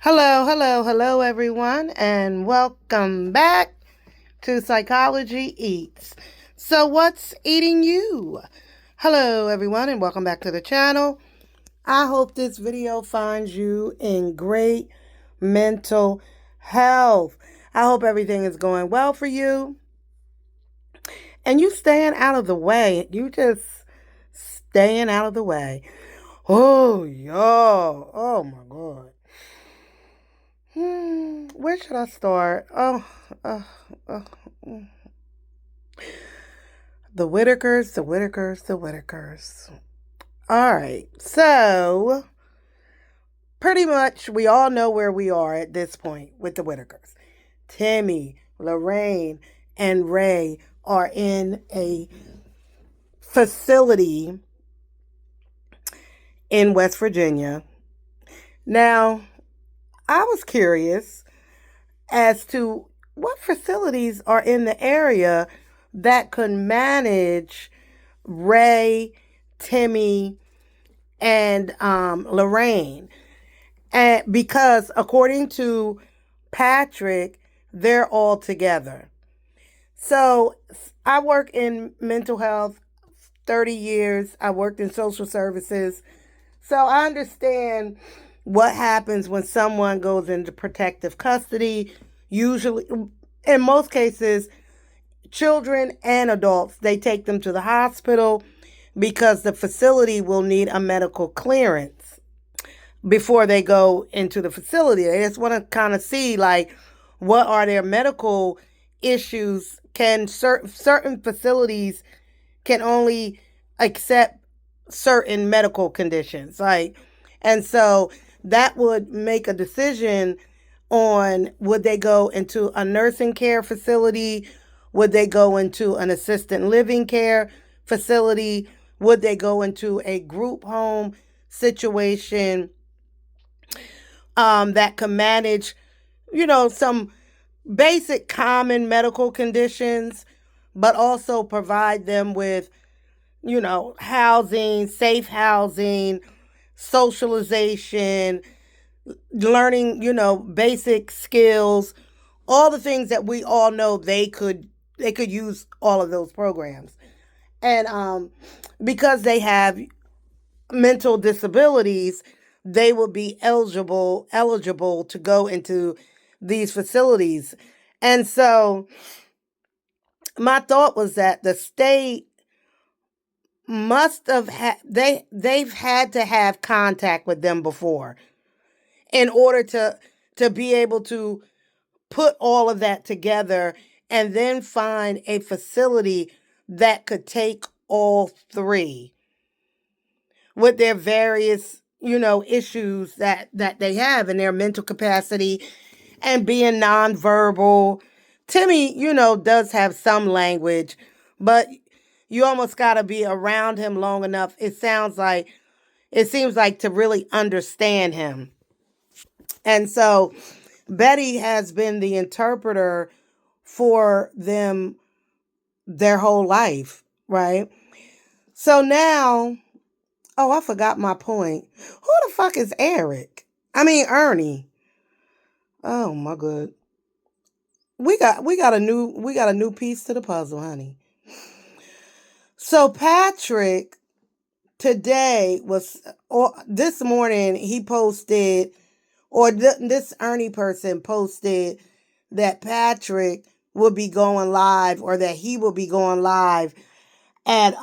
Hello, hello, hello, everyone, and welcome back to Psychology Eats. So, what's eating you? Hello, everyone, and welcome back to the channel. I hope this video finds you in great mental health. I hope everything is going well for you and you staying out of the way. You just staying out of the way. Oh, y'all. Oh, my God. Where should I start? Uh, uh, mm. The Whittakers, the Whittakers, the Whittakers. All right, so pretty much we all know where we are at this point with the Whittakers. Timmy, Lorraine, and Ray are in a facility in West Virginia. Now, I was curious as to what facilities are in the area that could manage Ray, Timmy, and Lorraine. And because according to Patrick, they're all together. So I work in mental health 30 years. I worked in social services. So I understand what happens when someone goes into protective custody. Usually, in most cases, children and adults, they take them to the hospital because the facility will need a medical clearance before they go into the facility. They just want to kind of see, like, what are their medical issues. Can certain facilities can only accept certain medical conditions, like, and so that would make a decision on would they go into a nursing care facility, would they go into an assisted living care facility, would they go into a group home situation that can manage, some basic common medical conditions, but also provide them with, housing, safe housing, socialization, learning, basic skills, all the things that we all know they could use all of those programs. And because they have mental disabilities, they will be eligible to go into these facilities. And so my thought was that the state must have they've had to have contact with them before in order to be able to put all of that together and then find a facility that could take all three with their various, issues that they have in their mental capacity and being nonverbal. Timmy, does have some language, but you almost got to be around him long enough. It seems like to really understand him. And so Betty has been the interpreter for them their whole life, right? So now, oh, I forgot my point. Who the fuck is Eric? I mean Ernie. Oh my god. We got a new piece to the puzzle, honey. So Patrick today was, or this morning he posted, or this Ernie person posted that Patrick will be going live, or that he will be going live at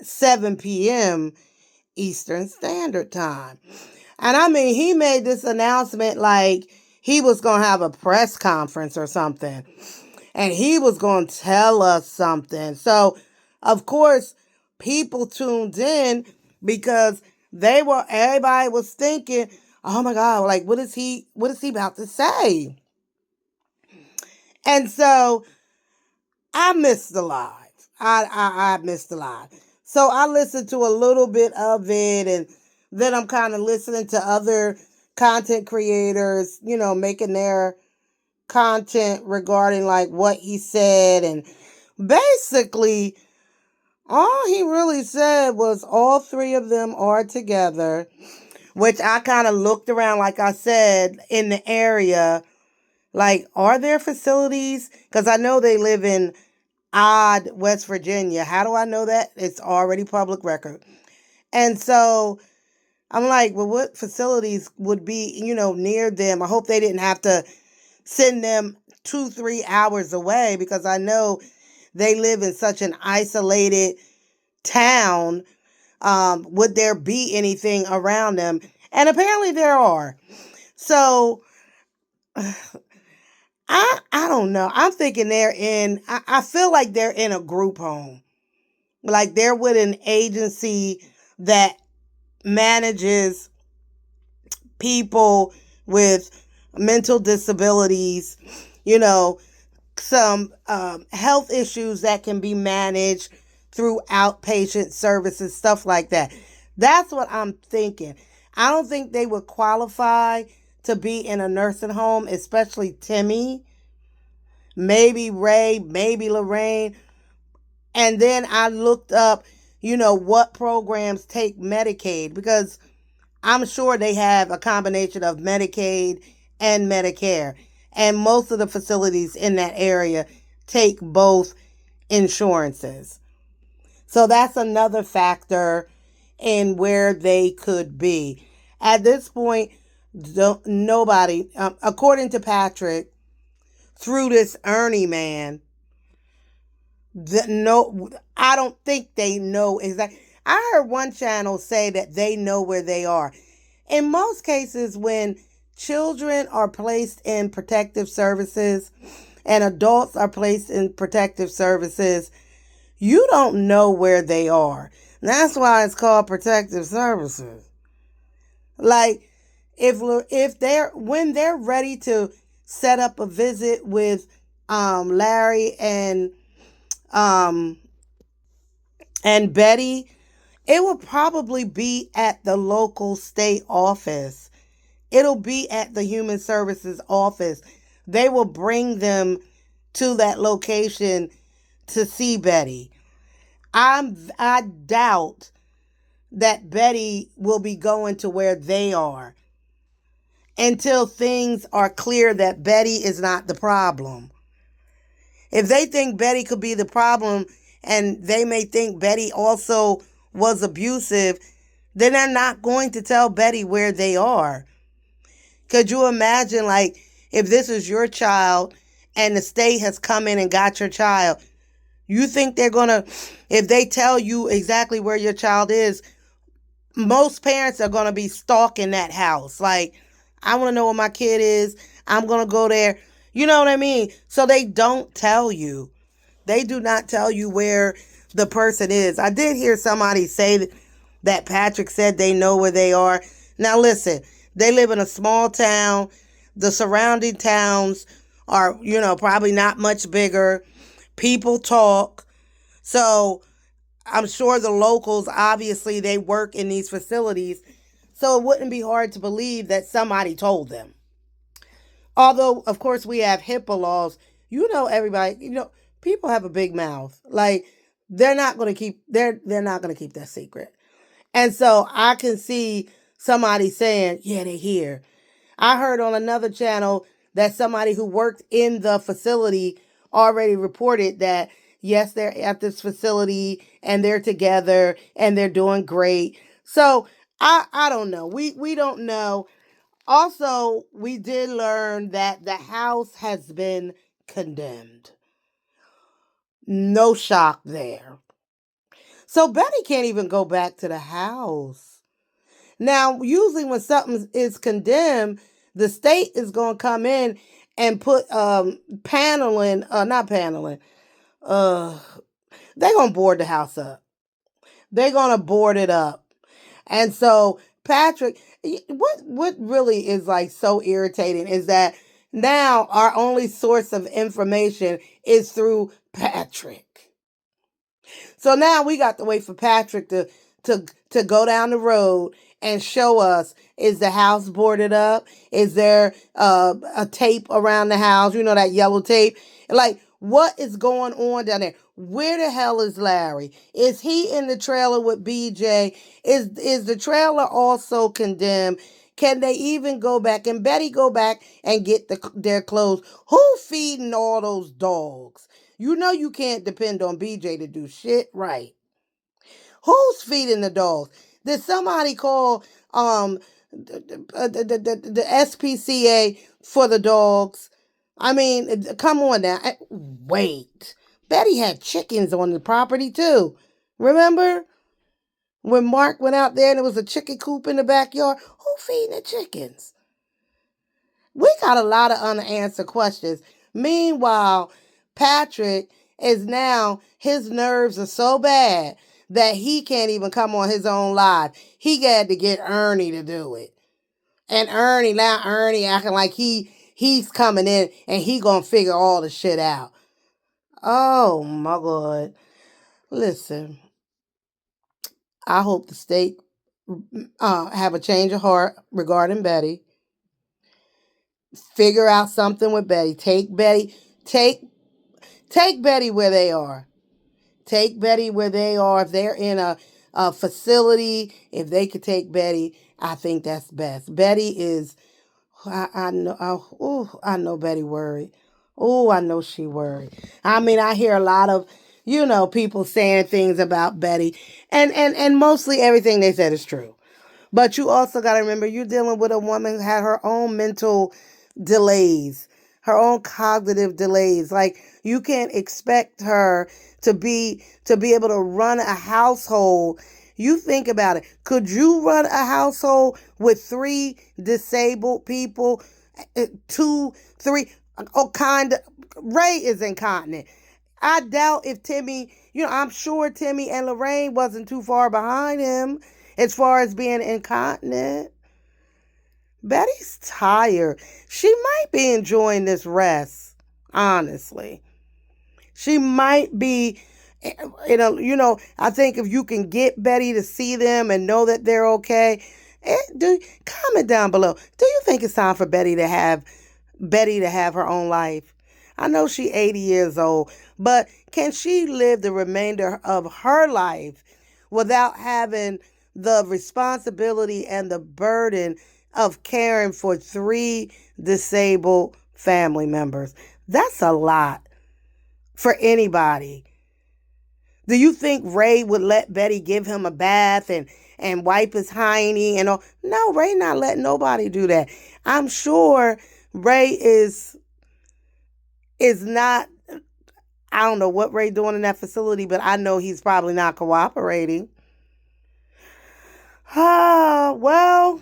7 p.m. Eastern Standard Time. And I mean, he made this announcement like he was going to have a press conference or something. And he was going to tell us something. So, of course, people tuned in because everybody was thinking, oh my God, like, what is he about to say? And so I missed the live. I missed the live. So I listened to a little bit of it, and then I'm kind of listening to other content creators, making their content regarding like what he said. And basically, all he really said was all three of them are together. which I kind of looked around, like I said, in the area. Like, are there facilities? Because I know they live in Odd, West Virginia. How do I know that? It's already public record. And so I'm like, well, what facilities would be, near them? I hope they didn't have to send them 2-3 hours away, because I know they live in such an isolated town. Would there be anything around them? And apparently there are. So I don't know. I'm thinking I feel like they're in a group home. Like they're with an agency that manages people with mental disabilities, you know, some health issues that can be managed through outpatient services, stuff like that. That's what I'm thinking. I don't think they would qualify to be in a nursing home, especially TEMU. Maybe Ray, maybe Lorraine. And then I looked up, what programs take Medicaid, because I'm sure they have a combination of Medicaid and Medicare. And most of the facilities in that area take both insurances. So that's another factor in where they could be. At this point, nobody, according to Patrick, through this Ernie man, no, I don't think they know exactly. I heard one channel say that they know where they are. In most cases, when children are placed in protective services and adults are placed in protective services, you don't know where they are. And that's why it's called protective services. Like, if they're when they're ready to set up a visit with Larry um and Betty, it will probably be at the local state office. It'll be at the Human Services office. They will bring them to that location to see Betty. I doubt that Betty will be going to where they are until things are clear that Betty is not the problem. If they think Betty could be the problem, and they may think Betty also was abusive, then they're not going to tell Betty where they are. Could you imagine, like, if this is your child and the state has come in and got your child, you think they're going to, if they tell you exactly where your child is, most parents are going to be stalking that house. Like, I want to know where my kid is. I'm going to go there. You know what I mean? So they don't tell you. They do not tell you where the person is. I did hear somebody say that Patrick said they know where they are. Now listen, they live in a small town. The surrounding towns are, probably not much bigger. People talk. So I'm sure the locals, obviously, they work in these facilities. So it wouldn't be hard to believe that somebody told them. Although, of course, we have HIPAA laws. Everybody, people have a big mouth. Like, they're not going to keep that secret. And so I can see somebody saying, yeah, they're here. I heard on another channel that somebody who worked in the facility already reported that, yes, they're at this facility and they're together and they're doing great. So I don't know. We don't know. Also, we did learn that the house has been condemned. No shock there. So Betty can't even go back to the house. Now, usually when something is condemned, the state is going to come in and put paneling, not paneling, uh, they're going to board the house up. They're going to board it up. And so, Patrick, what really is like so irritating is that now our only source of information is through Patrick. So now we got to wait for Patrick to go down the road and show us, is the house boarded up? Is there a tape around the house? That yellow tape? Like, what is going on down there? Where the hell is Larry? Is he in the trailer with BJ? Is the trailer also condemned? Can they even go back? Can Betty go back and get their clothes? Who feeding all those dogs? You know you can't depend on BJ to do shit right. Who's feeding the dogs? Did somebody call the SPCA for the dogs? I mean, come on now. Wait. Betty had chickens on the property too. Remember when Mark went out there and there was a chicken coop in the backyard? Who feeding the chickens? We got a lot of unanswered questions. Meanwhile, Patrick is now, his nerves are so bad that he can't even come on his own live. He had to get Ernie to do it. And Ernie acting like he's coming in and he gonna figure all the shit out. Oh my God. Listen, I hope the state have a change of heart regarding Betty. Figure out something with Betty. Take Betty where they are. Take Betty where they are. If they're in a facility, if they could take Betty, I think that's best. Betty is, I know, I know Betty worried. Oh, I know she worried. I mean, I hear a lot of, people saying things about Betty, and mostly everything they said is true. But you also got to remember, you're dealing with a woman who had her own mental delays, her own cognitive delays. Like, you can't expect her to be able to run a household. You think about it. Could you run a household with 3 disabled people? 2, 3, oh, kind of. Ray is incontinent. I doubt if Timmy, I'm sure Timmy and Lorraine wasn't too far behind him as far as being incontinent. Betty's tired. She might be enjoying this rest, honestly. She might be, I think if you can get Betty to see them and know that they're okay, comment down below. Do you think it's time for Betty to have her own life? I know she's 80 years old, but can she live the remainder of her life without having the responsibility and the burden of caring for 3 disabled family members? That's a lot for anybody. Do you think Ray would let Betty give him a bath and wipe his hiney and all? No, Ray not letting nobody do that. I'm sure Ray is not, I don't know what Ray doing in that facility, but I know he's probably not cooperating. Well,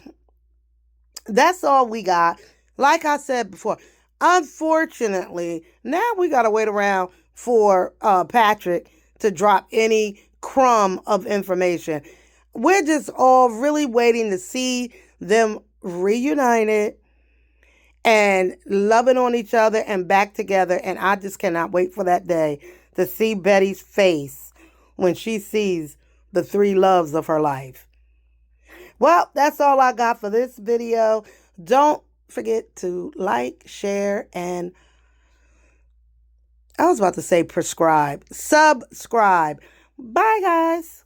that's all we got. Like I said before, unfortunately, now we got to wait around for Patrick to drop any crumb of information. We're just all really waiting to see them reunited and loving on each other and back together. And I just cannot wait for that day to see Betty's face when she sees the 3 loves of her life. Well, that's all I got for this video. Don't forget to like, share, and I was about to say subscribe. Bye, guys.